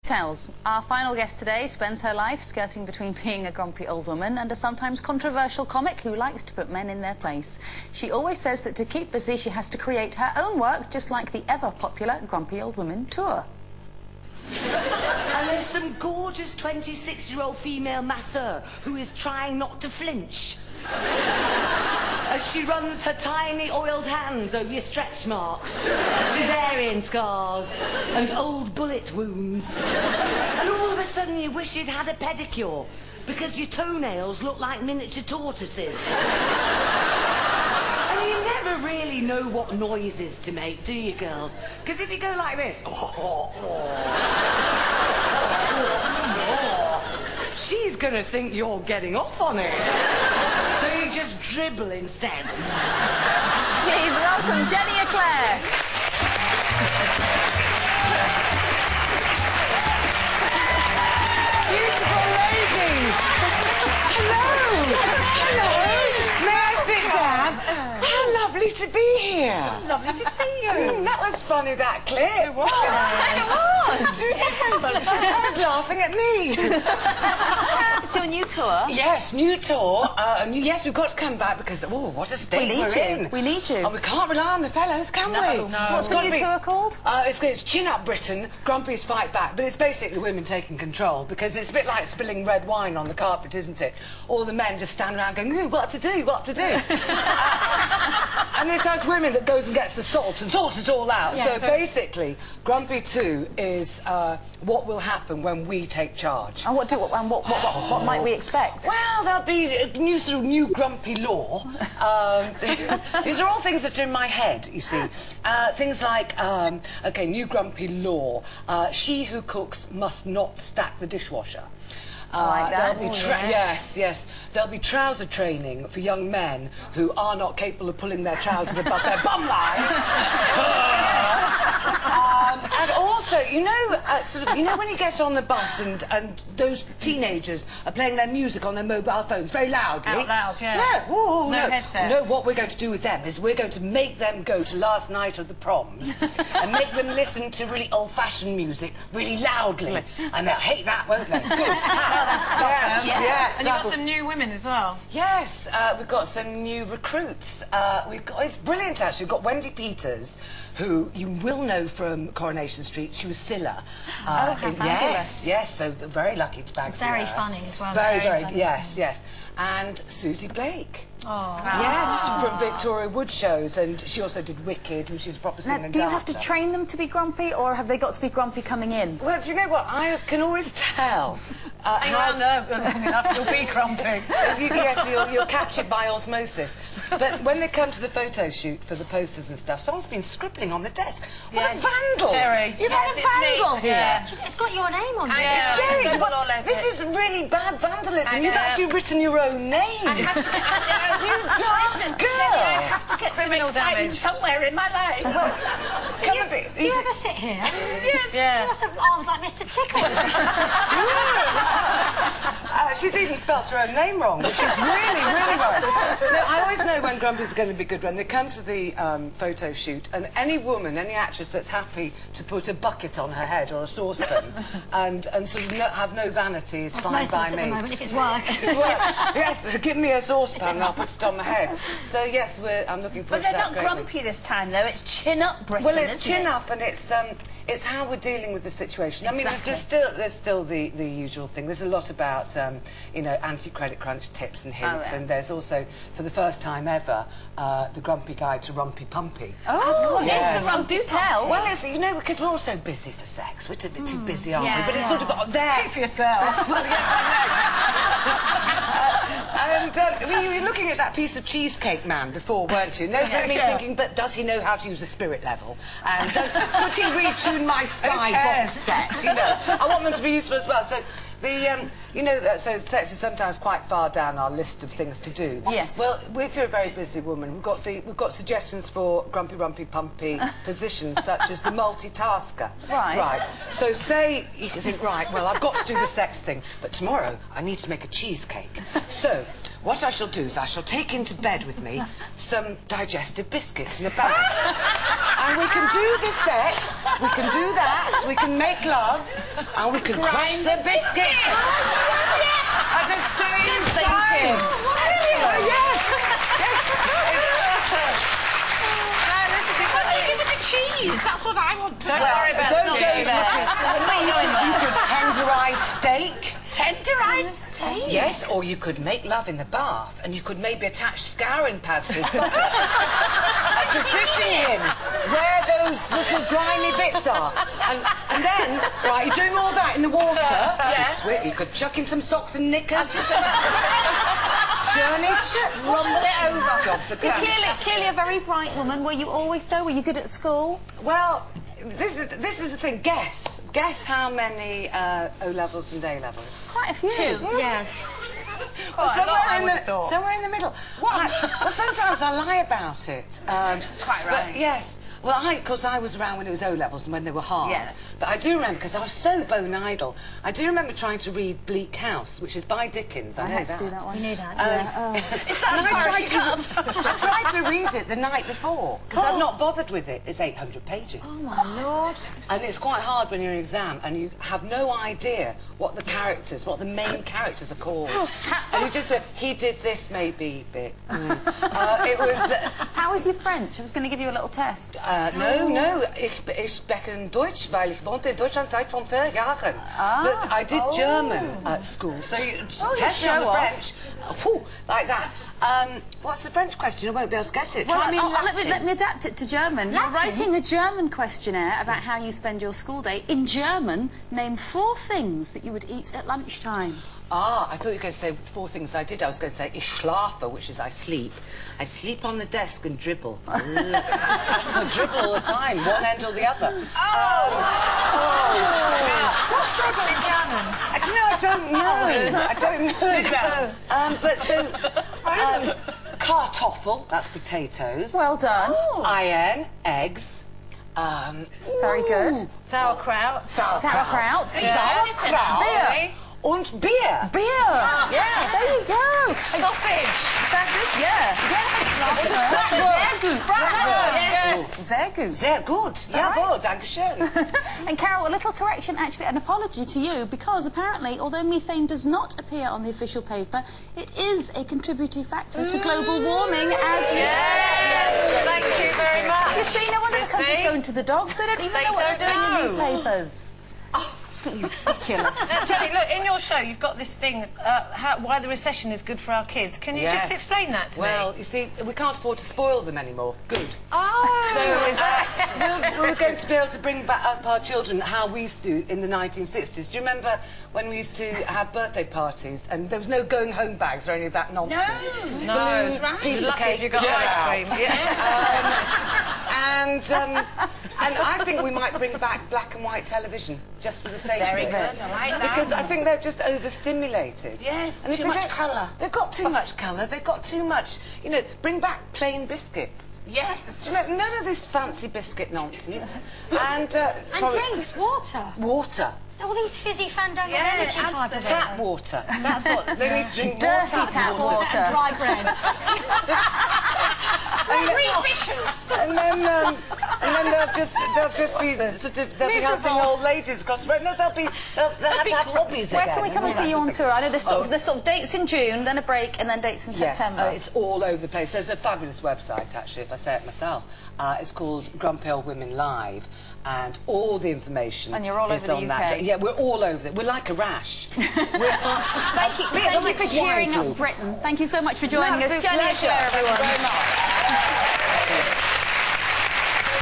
Details. Our final guest today spends her life skirting between being a grumpy old woman and a sometimes controversial comic who likes to put men in their place. She always says that to keep busy she has to create her own work, just like the ever-popular Grumpy Old Women tour. And there's some gorgeous 26-year-old female masseur who is trying not to flinch as she runs her tiny oiled hands over your stretch marks, cesarean scars and old bullet wounds. And all of a sudden you wish you'd had a pedicure because your toenails look like miniature tortoises. And you never really know what noises to make, do you, girls? Because if you go like this, she's going to think you're getting off on it. So you just dribble instead. Please welcome Jenny Eclair. Beautiful ladies. Hello. Hello. May I sit down? How lovely to be here. Lovely to see you. That was funny, that clip. It was. Yes. I was laughing at me. It's your new tour. Yes, new tour. And yes, we've got to come back because, oh, what a state we're in. We need you. And we can't rely on the fellows, can we? No. So what's the new tour called? It's Chin Up Britain, Grumpy's Fight Back, but it's basically the women taking control because it's a bit like spilling red wine on the carpet, isn't it? All the men just stand around going, ooh, what to do, what to do. And it's us women that goes and gets the salt and sorts it all out. Yeah. So basically, Grumpy 2 is what will happen when we take charge. And what might we expect? Well, there'll be a new grumpy law. These are all things that are in my head, you see. Things like, okay, new grumpy law. She who cooks must not stack the dishwasher. Like that? Yes. There'll be trouser training for young men who are not capable of pulling their trousers above their bum line. And also, you know, when you get on the bus and those teenagers are playing their music on their mobile phones very loudly. Out loud, yeah. Yeah. Ooh, no headset. No, what we're going to do with them is we're going to make them go to last night of the proms and make them listen to really old-fashioned music really loudly. And they'll hate that, won't they? Good. Yes. And you've got some new women as well. Yes, we've got some new recruits. It's brilliant, actually. We've got Wendy Peters, who you will know from Coronation Street. She was Scylla. How fabulous. Yes, so very lucky to bag Very her. funny as well. Very, funny. yes. And Susie Blake. Oh. Yes, from Victoria Wood shows, and she also did Wicked, and she's a proper singer and dancer. Do you have to train them to be grumpy, or have they got to be grumpy coming in? Well, do you know what? I can always tell. Hang around there long enough, you'll be grumpy. Yes, you'll catch it by osmosis. But when they come to the photo shoot for the posters and stuff, someone's been scribbling on the desk. What a vandal! Sherrie. You've had a vandal here. Yes. It's got your name on it. Yeah. Sherrie, this is really bad vandalism. You've actually written your own name. I have to get, You daft girl! Jenny, I have to get Criminal some excitement damage. somewhere in my life. Do Do you ever sit here? Yes. Yeah. You must have arms like Mr. Tickle. She's even spelt her own name wrong, which is really wrong. No, I always know when Grumpy's going to be good when they come to the photo shoot, and any woman, any actress that's happy to put a bucket on her head or a saucepan and sort of have no vanity is fine Most of by us me. at the moment, if it's work. It's work. Yes, give me a saucepan and I'll put it on my head. So yes, I'm looking forward to that. But they're not greatly. grumpy this time, though. It's Chin Up Britain. Well, it's isn't chin it? up, and it's how we're dealing with the situation. I mean, Exactly. there's still the usual thing. There's a lot about you know, anti-credit crunch tips and hints, and there's also, for the first time ever, the Grumpy Guide to Rumpy Pumpy. Oh, yes. yes. Do tell. Well, it's, you know, because we're all so busy for sex. We're a bit too busy, aren't we? But it's sort of there. Speak for yourself. Well, yes, I know. And you were looking at that piece of cheesecake man before, weren't you? And there's me thinking, but does he know how to use a spirit level? And could he retune my Sky box set? You know, I want them to be useful as well. So you know, so sex is sometimes quite far down our list of things to do. Yes. Well, if you're a very busy woman, we've got suggestions for grumpy, rumpy, pumpy positions such as the multitasker. Right. So say you can think, right, well, I've got to do the sex thing, but tomorrow I need to make a cheesecake. So what I shall do is I shall take into bed with me some digestive biscuits in a bag. And we can do the sex, we can do that, we can make love, and we can crush the biscuits. At the same time. Yes. What do you do with the cheese? That's what I want to know. Don't go you could tenderise steak. Tenderised steak? Yes, or you could make love in the bath, and you could maybe attach scouring pads to his butt and position him where those sort of grimy bits are. And then, right, you're doing all that in the water. Yeah. You could chuck in some socks and knickers. Churn it, rumble it over. Jobs are You're done. clearly a very bright woman. Were you always so? Were you good at school? Well, this is the thing. Guess how many O-levels and A-levels? Quite a few. 2. Yes. Somewhere in the middle. Well, sometimes I lie about it. Quite right. But yes. Well, because I was around when it was O-levels and when they were hard. Yes. But I do remember, because I was so bone idle, I do remember trying to read Bleak House, which is by Dickens. I know had to do that one. You knew that, It's as far as you can't. I tried to read it the night before, because I'd not bothered with it. It's 800 pages. Oh, my Lord. And it's quite hard when you're in an exam and you have no idea what the main characters are called. And you just say, he did this maybe bit. It was... How was your French? I was going to give you a little test. No. Ich spreche Deutsch, weil ich wohnte in Deutschland seit von 4 Jahren. But I did German at school, so you test me on the French. Whew, like that. What's the French question? I won't be able to guess it. Well, Try me in Latin. let me adapt it to German. You're writing a German questionnaire about how you spend your school day. In German, name 4 things that you would eat at lunchtime. I thought you were going to say 4 things I did. I was going to say ich schlafe, which is I sleep. I sleep on the desk and dribble. I dribble all the time, one end or the other. What's dribble in German? Do you know, I don't know. But so, Kartoffel, that's potatoes. Well done. Iron, eggs. Very good. Sauerkraut. Sauerkraut. Beer. Und Bier. Beer. Yes. There you go. Sausage. Das ist, yeah. Sehr gut. Sehr gut. Jawohl, danke schön. And Carol, a little correction, actually, an apology to you, because apparently, although methane does not appear on the official paper, it is a contributing factor to global warming as Yes, thank you very much. You see, no wonder the country's going to the dogs. They don't even know what they're doing in these papers. Ridiculous. Now, Jenny, look, in your show, you've got this thing, why the recession is good for our kids. Can you just explain that to me? Well, you see, we can't afford to spoil them anymore. Good. Oh, So we're going to be able to bring back up our children how we used to in the 1960s. Do you remember when we used to have birthday parties and there was no going home bags or any of that nonsense? No. Balloon, piece of Lucky cake, if you got get ice cream. out. And I think we might bring back black and white television just for the sake Very of good. it. I like that. Because I think they're just overstimulated. Yes, and if too they much don't- colour. They've got too much colour. They've got too much. You know, bring back plain biscuits. Yes. Do you know, none of this fancy biscuit nonsense. And drinks, water. water. All these fizzy fandango Yeah, energy type of Tap water. That's what they need to drink. Dirty more tap water. water. and dry bread. Three fishes. And then they'll just be sort of they'll be helping old ladies across the road. No, they'll have to have hobbies Where again. can we come and see you on tour? I know there's sort of dates in June, then a break, and then dates in September. Yes, it's all over the place. There's a fabulous website, actually, if I say it myself. It's called Grumpy Old Women Live, and all the information And you're all is over the on UK. that. Yeah, we're all over it. We're like a rash. Thank you for cheering up Britain. Thank you so much for joining us. Jenny Eclair, everyone. Thank you very much.